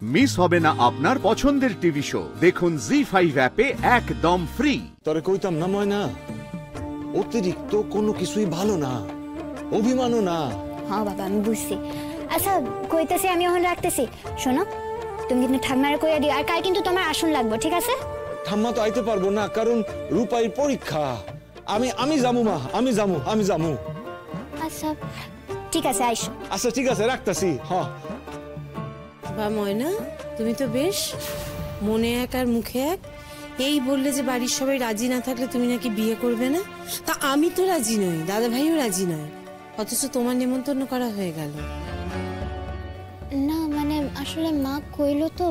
Miss হবে না আপনার পছন্দের টিভি শো। দেখুন জি5 অ্যাপে একদম ফ্রি। তরে কইতাম না ময়না, অতিরিক্ত কোনো কিছুই ভালো না, অভিমানও না। হ্যাঁ বাবা, আমি বুঝছি। আচ্ছা কইতেছি, আমি ওখানে রাখতেছি। শোনো, তুমি কিন্তু ঠাম্মারে কইয়া দিও, আর কাল কিন্তু তোমার আসন লাগবে, ঠিক আছে? ঠাম্মা তো আইতে পারবো না, কারণ রূপাইর পরীক্ষা। আমি যামু মা, আমি যামু। আচ্ছা ঠিক আছে, আইসো। আচ্ছা ঠিক আছে, রাখতাছি। হ্যাঁ বা ময়না, তুমি তো বেশ মনে এক আর মুখে এক। এই বললে যে বাড়ির সবাই রাজি না থাকলে তুমি নাকি বিয়ে করবে না। তা আমি তো রাজি নই, দাদা ভাইও রাজি নয়, অথচ তোমার নেমন্তন্ন করা হয়ে গেল। না মানে আসলে মা কইলো তো।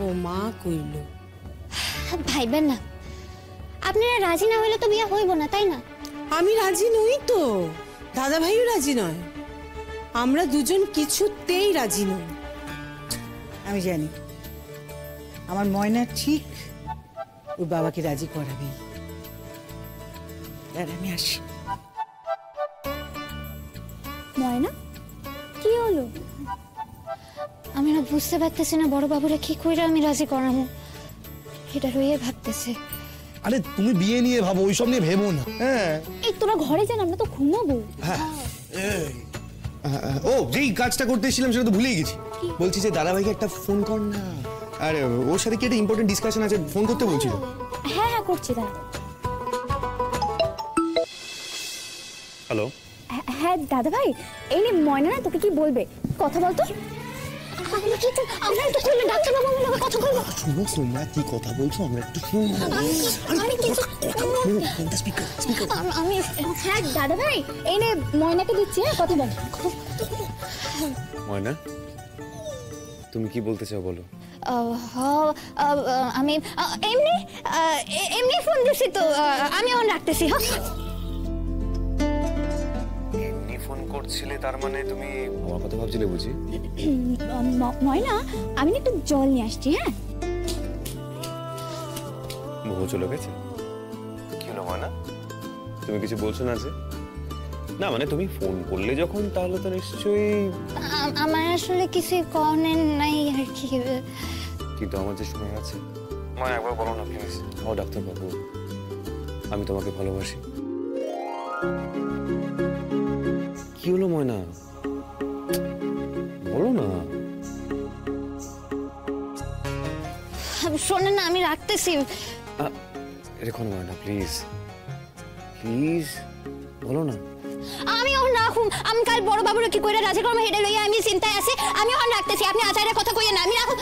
ও মা কইল? ভাইবেন না, আপনারা রাজি না হইলে তো বিয়ে হইব না, তাই না? আমি রাজি নই তো, দাদা ভাইও রাজি নয়, আমরা দুজন কিছুতেই রাজি নই। আমি জানি আমার ময়না ঠিক ওর বাবাকে রাজি করাবে। আমি আসি। ময়না, কি হলো? আমি না বুঝতে পারতেছি না বড় বাবুরা কি কইরা আমি রাজি করামু, এটা রইয়ে ভাবতেছে। আরে তুমি বিয়ে নিয়ে ভাবো, ওইসব নিয়ে ভেবো না। হ্যাঁ এই তোরা ঘরে যান, আমরা তো ঘুমাবো। ও যেই কাজটা করতে এসেছিলাম সেটা তো ভুলেই গেছি। বলছি যে দাদা ভাইকে একটা ফোন কর না। আরে ওর সাথে কি একটা ইম্পর্টেন্ট ডিসকাশন আছে, ফোন করতে বলছিল। হ্যাঁ করছি, দাঁড়া। হ্যালো। হ্যাঁ দাদা ভাই, এই নে ময়না না তোকে কি বলবে, কথা বলতো। আমরা একটু শুনলে ডাক্তার বাবু মনে কথা বলবো। শুনো, তোমরা কি কথা বলছো আমরা একটু শুনবো। আমি হ্যাঁ দাদা ভাই, এই নে ময়নাকে দিচ্ছি, হ্যাঁ কথা বল। ময়না, তুমি কি বলতে চাও বলো। আমি এমনি ফোন দিছি তো, আমি এখন রাখতেছি। এমনি ফোন করছিলে, তার মানে তুমি আমার কথা ভাবছিলে বুঝি? ময়না, আমি না একটু জল নিয়ে আসছি। হ্যাঁ বহু চলে গেছে। কি হলো ময়না, তুমি কিছু বলছো না যে? না মানে তুমি ফোন করলে যখন, তাহলে তো নিশ্চয়ই। আমার আসলে কিছু কনের নাই আর কি। কিন্তু আমার যে সময় আছে, মা একবার বলো না প্লিজ। ও ডাক্তার বাবু, আমি তোমাকে ভালোবাসি। কি হলো ময়না, বলো না। শোনেন না, আমি রাখতেছি। রেখো না ময়না, প্লিজ প্লিজ বলো না। আমি এখন রাখুম, আমি কাল বড় বাবুরা কি কইরা রাজি করব হেডে লইয়া আমি চিন্তায় আছি। আমি এখন রাখতেছি, আপনি আচারের কথা কইয়া না, আমি রাখুম।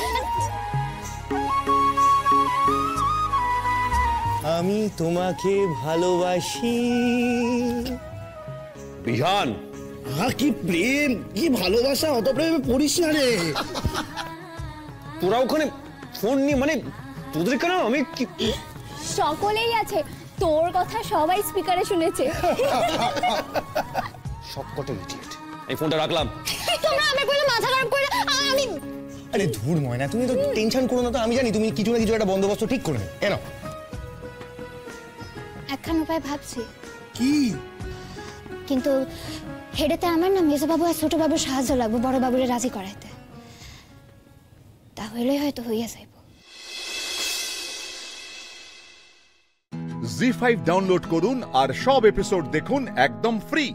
আমি তোমাকে ভালোবাসি। বিহান, কি প্রেম, কি ভালোবাসা, অত প্রেমে পড়িস না রে। তোরা ওখানে ফোন নিয়ে, মানে তোদের কেন? আমি কি সকলেই আছে, তোর কথা সবাই স্পিকারে শুনেছে। সব কটা ইডিয়েট। এই ফোনটা রাখলাম। তোমরা আমার কইলে মাথা খারাপ করে। আমি আরে ধুর ময়না, তুমি তো টেনশন করো না তো, আমি জানি তুমি কিছু না কিছু একটা বন্দোবস্ত ঠিক করে নেবে। এনো একখান উপায় ভাবছি। কি? কিন্তু হেডেতে আমার না মেজো বাবু আর ছোট বাবুর সাহায্য লাগবে বড় বাবুরে রাজি করাইতে, তাহলে হয়তো হইয়া যাইব। জি5 ডাউনলোড করুন আর সব এপিসোড দেখুন একদম ফ্রি।